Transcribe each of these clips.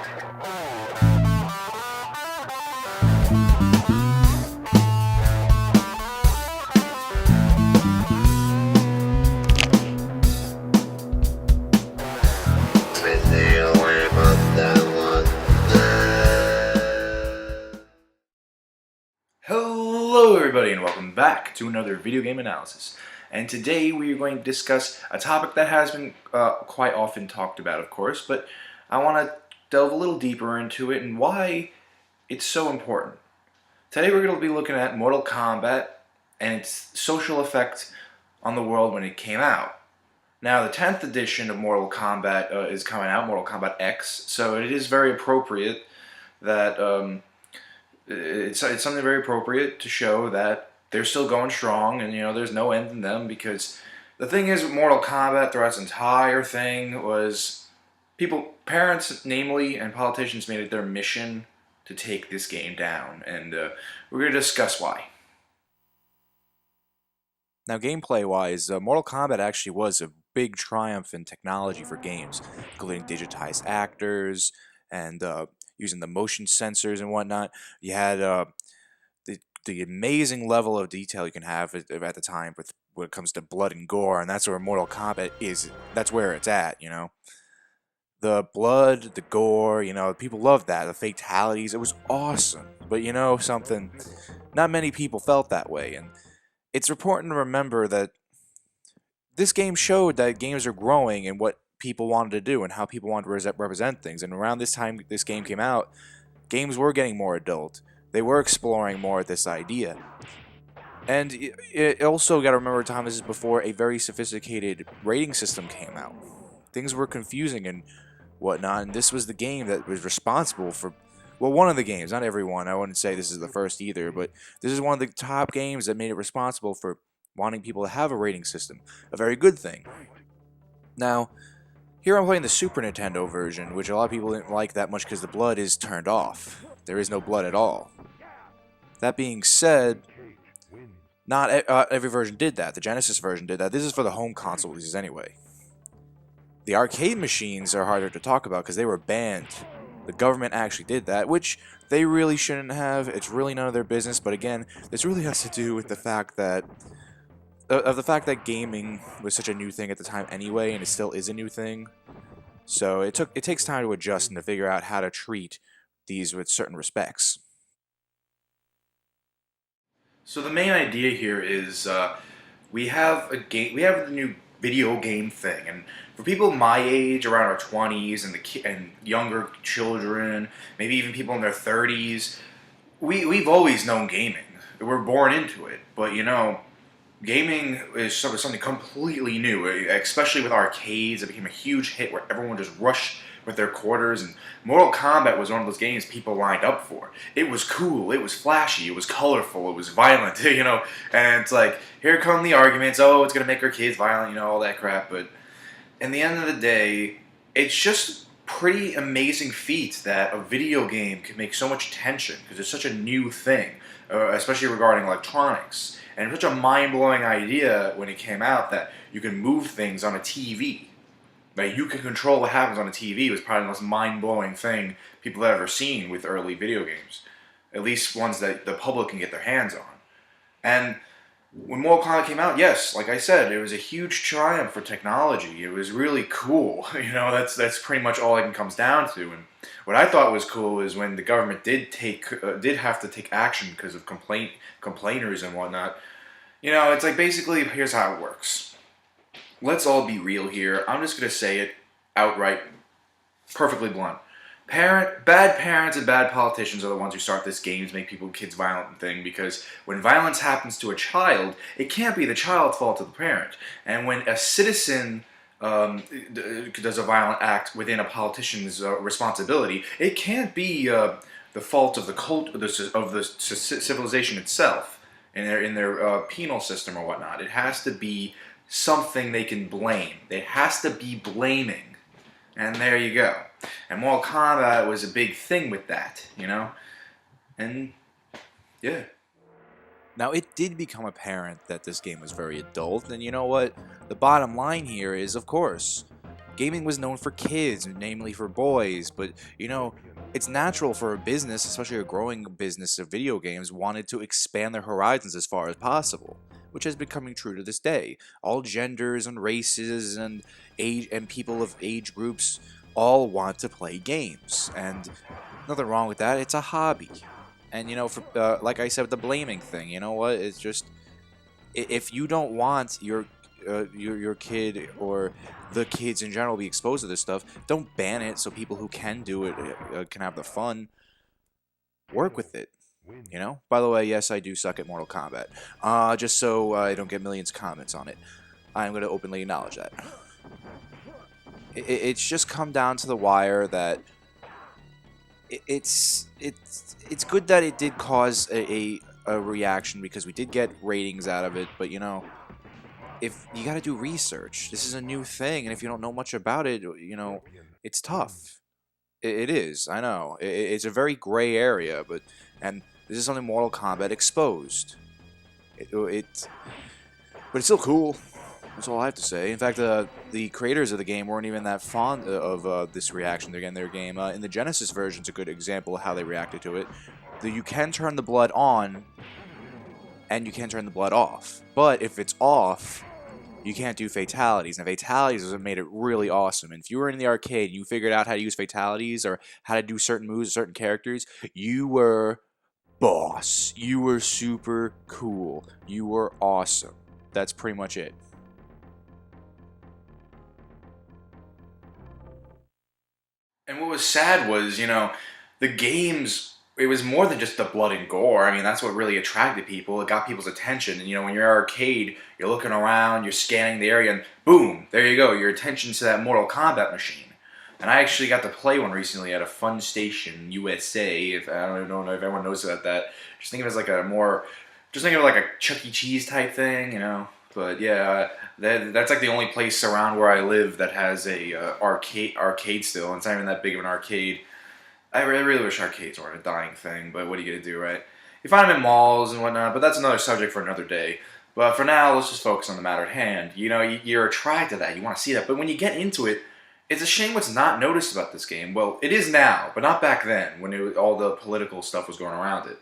Hello everybody and welcome back to another video game analysis. And today we are going to discuss a topic that has been quite often talked about, of course, but I want to delve a little deeper into it and why it's so important. Today we're going to be looking at Mortal Kombat and its social effect on the world when it came out. Now the 10th edition of Mortal Kombat is coming out, Mortal Kombat X, so it is very appropriate that it's something very appropriate to show that they're still going strong and, you know, there's no end in them, because the thing is with Mortal Kombat throughout its entire thing was parents namely, and politicians made it their mission to take this game down, and we're going to discuss why. Now, gameplay-wise, Mortal Kombat actually was a big triumph in technology for games, including digitized actors and using the motion sensors and whatnot. You had the amazing level of detail you can have at the time when it comes to blood and gore, and that's where Mortal Kombat is. That's where it's at, you know. The blood, the gore, you know, people loved that. The fatalities, it was awesome. But you know something, not many people felt that way, and it's important to remember that this game showed that games are growing and what people wanted to do and how people wanted to represent things. And around this time this game came out, games were getting more adult. They were exploring more of this idea. And it also got to remember time this is before a very sophisticated rating system came out. Things were confusing and whatnot, and this was the game that was responsible for, well, one of the games, not every one, I wouldn't say this is the first either, but this is one of the top games that made it responsible for wanting people to have a rating system. A very good thing. Now, here I'm playing the Super Nintendo version, which a lot of people didn't like that much because the blood is turned off. There is no blood at all. That being said, not every version did that. The Genesis version did that. This is for the home console releases anyway. The arcade machines are harder to talk about because they were banned. The government actually did that, which they really shouldn't have. It's really none of their business, but again, this really has to do with the fact that gaming was such a new thing at the time anyway, and it still is a new thing. So it takes time to adjust and to figure out how to treat these with certain respects. So the main idea here is we have the new video game thing, and for people my age, around our 20s, and younger children, maybe even people in their 30s, we've always known gaming. We're born into it, but you know, gaming is something completely new, especially with arcades. It became a huge hit where everyone just rushed with their quarters, and Mortal Kombat was one of those games people lined up for. It was cool, it was flashy, it was colorful, it was violent, you know, and it's like, here come the arguments, oh, it's gonna make our kids violent, you know, all that crap, but in the end of the day, it's just pretty amazing feat that a video game can make so much tension, because it's such a new thing, especially regarding electronics. And such a mind-blowing idea when it came out that you can move things on a TV. That you can control what happens on a TV was probably the most mind-blowing thing people have ever seen with early video games. At least ones that the public can get their hands on. And when Mortal Kombat came out, yes, like I said, it was a huge triumph for technology. It was really cool. You know, that's pretty much all it comes down to. And what I thought was cool is when the government did have to take action because of complainers and whatnot. You know, it's like, basically, here's how it works. Let's all be real here. I'm just going to say it outright, perfectly blunt. Bad parents and bad politicians are the ones who start this game to make kids violent thing, because when violence happens to a child, it can't be the child's fault of the parent. And when a citizen does a violent act within a politician's responsibility, it can't be the fault of the civilization itself in their penal system or whatnot. It has to be something they can blame. It has to be blaming. And there you go. And Mortal Kombat was a big thing with that, you know? And, yeah. Now, it did become apparent that this game was very adult, and you know what? The bottom line here is, of course, Gaming was known for kids, namely for boys, but, you know, it's natural for a business, especially a growing business of video games, wanted to expand their horizons as far as possible, which has been coming true to this day. All genders and races and age and people of age groups all want to play games, and nothing wrong with that. It's a hobby. And you know, for like I said with the blaming thing, you know what? It's just if you don't want your kid or the kids in general be exposed to this stuff, don't ban it so people who can do it can have the fun. Work with it. You know? By the way, yes, I do suck at Mortal Kombat. Just so I don't get millions of comments on it. I'm going to openly acknowledge that. It's just come down to the wire that it's good that it did cause a reaction because we did get ratings out of it, but you know, if you got to do research, this is a new thing, and if you don't know much about it, you know, it's tough. It is, I know. It's a very gray area, and this is something Mortal Kombat exposed. But it's still cool. That's all I have to say. In fact, the creators of the game weren't even that fond of this reaction they're getting their game. In the Genesis version, it's a good example of how they reacted to it. You can turn the blood on, and you can turn the blood off. But if it's off, you can't do fatalities. And fatalities is what made it really awesome. And if you were in the arcade and you figured out how to use fatalities or how to do certain moves, certain characters, you were boss. You were super cool. You were awesome. That's pretty much it. And what was sad was, you know, the games, it was more than just the blood and gore. I mean, that's what really attracted people. It got people's attention. And, you know, when you're in an arcade, you're looking around, you're scanning the area, and boom, there you go. Your attention's to that Mortal Kombat machine. And I actually got to play one recently at a Fun Station USA. If I don't know if everyone knows about that. Just think of it as like just think of it like a Chuck E. Cheese type thing, you know. But yeah, that's like the only place around where I live that has a arcade still. And it's not even that big of an arcade. I really wish arcades weren't a dying thing, but what are you gonna do, right? You find them in malls and whatnot, but that's another subject for another day. But for now, let's just focus on the matter at hand. You know, you're attracted to that, you want to see that, but when you get into it, it's a shame what's not noticed about this game. Well, it is now, but not back then when all the political stuff was going around it.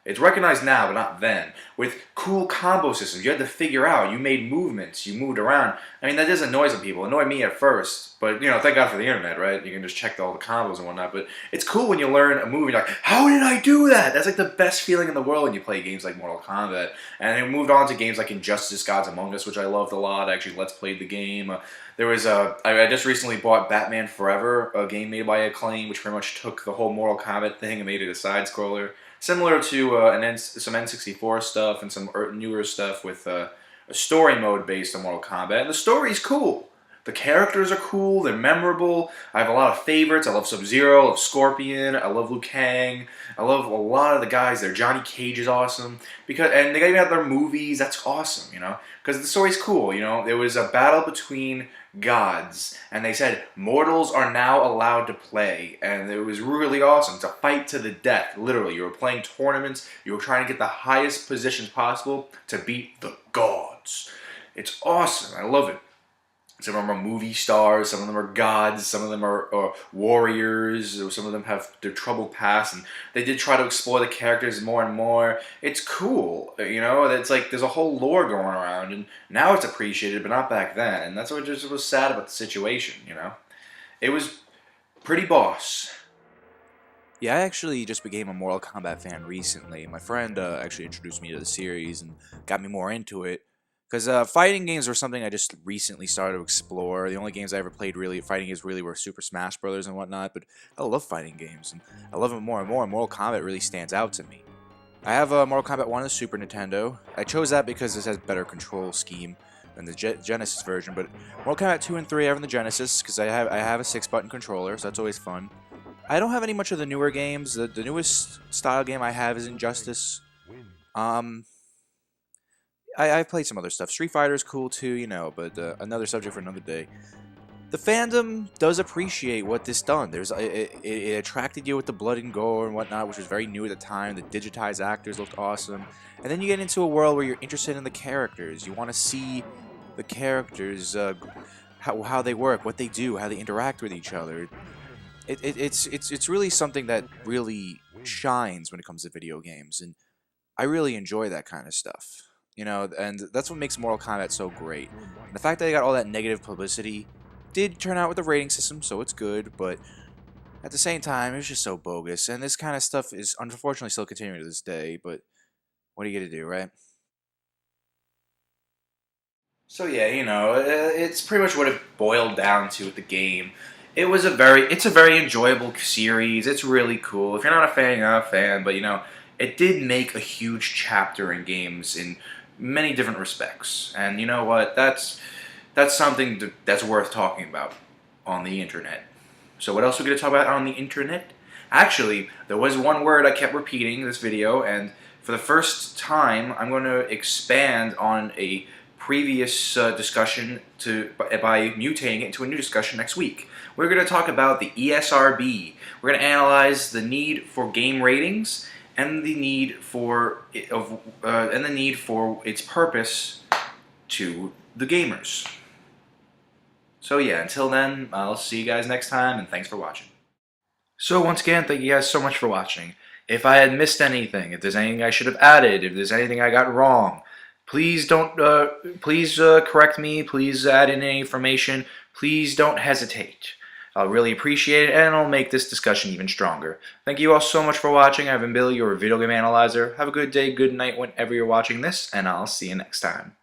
It's recognized now, but not then. With cool combo systems, you had to figure out. You made movements. You moved around. I mean, that does annoy some people. It annoyed me at first. But, you know, thank God for the internet, right? You can just check all the combos and whatnot. But it's cool when you learn a move and you're like, how did I do that? That's like the best feeling in the world when you play games like Mortal Kombat. And it moved on to games like Injustice, Gods Among Us, which I loved a lot. I actually Let's Played the game. There was I just recently bought Batman Forever, a game made by Acclaim, which pretty much took the whole Mortal Kombat thing and made it a side-scroller. Similar to some N64 stuff and some newer stuff with a story mode based on Mortal Kombat. And the story's cool. The characters are cool. They're memorable. I have a lot of favorites. I love Sub-Zero. I love Scorpion. I love Liu Kang. I love a lot of the guys there. Johnny Cage is awesome. And they even have their movies. That's awesome, you know. Because the story's cool, you know. There was a battle between gods, and they said mortals are now allowed to play, and it was really awesome. It's a fight to the death, literally. You were playing tournaments, you were trying to get the highest positions possible to beat the gods. It's awesome, I love it. Some of them are movie stars, some of them are gods, some of them are warriors, some of them have their troubled past, and they did try to explore the characters more and more. It's cool, you know, it's like there's a whole lore going around, and now it's appreciated, but not back then, and that's what just was sad about the situation, you know. It was pretty boss. Yeah, I actually just became a Mortal Kombat fan recently. My friend actually introduced me to the series and got me more into it. Because fighting games were something I just recently started to explore. The only games I ever played fighting games really were Super Smash Brothers and whatnot, but I love fighting games, and I love them more and more, and Mortal Kombat really stands out to me. I have Mortal Kombat 1 on the Super Nintendo. I chose that because this has better control scheme than the Genesis version, but Mortal Kombat 2 and 3 I have on the Genesis, because I have a 6-button controller, so that's always fun. I don't have any much of the newer games. The newest style game I have is Injustice. I've played some other stuff. Street Fighter is cool too, you know, but another subject for another day. The fandom does appreciate what this done. It attracted you with the blood and gore and whatnot, which was very new at the time. The digitized actors looked awesome. And then you get into a world where you're interested in the characters. You want to see the characters how they work, what they do, how they interact with each other. It's really something that really shines when it comes to video games, and I really enjoy that kind of stuff. You know, and that's what makes Mortal Kombat so great. And the fact that they got all that negative publicity did turn out with the rating system, so it's good, but at the same time, it's just so bogus. And this kind of stuff is unfortunately still continuing to this day, but what are you gonna do, right? So yeah, it's pretty much what it boiled down to with the game. It's a very enjoyable series. It's really cool. If you're not a fan, you're not a fan. But it did make a huge chapter in games in many different respects. And you know what? That's something that's worth talking about on the internet. So what else are we gonna talk about on the internet? Actually, there was one word I kept repeating in this video, and for the first time, I'm going to expand on a previous discussion by mutating it into a new discussion next week. We're going to talk about the ESRB. We're going to analyze the need for game ratings and the need for its purpose to the gamers. So yeah, until then, I'll see you guys next time, and thanks for watching. So once again, thank you guys so much for watching. If I had missed anything, if there's anything I should have added, if there's anything I got wrong, please correct me. Please add in any information. Please don't hesitate. I'll really appreciate it, and it'll make this discussion even stronger. Thank you all so much for watching. I've been Billy, your video game analyzer. Have a good day, good night, whenever you're watching this, and I'll see you next time.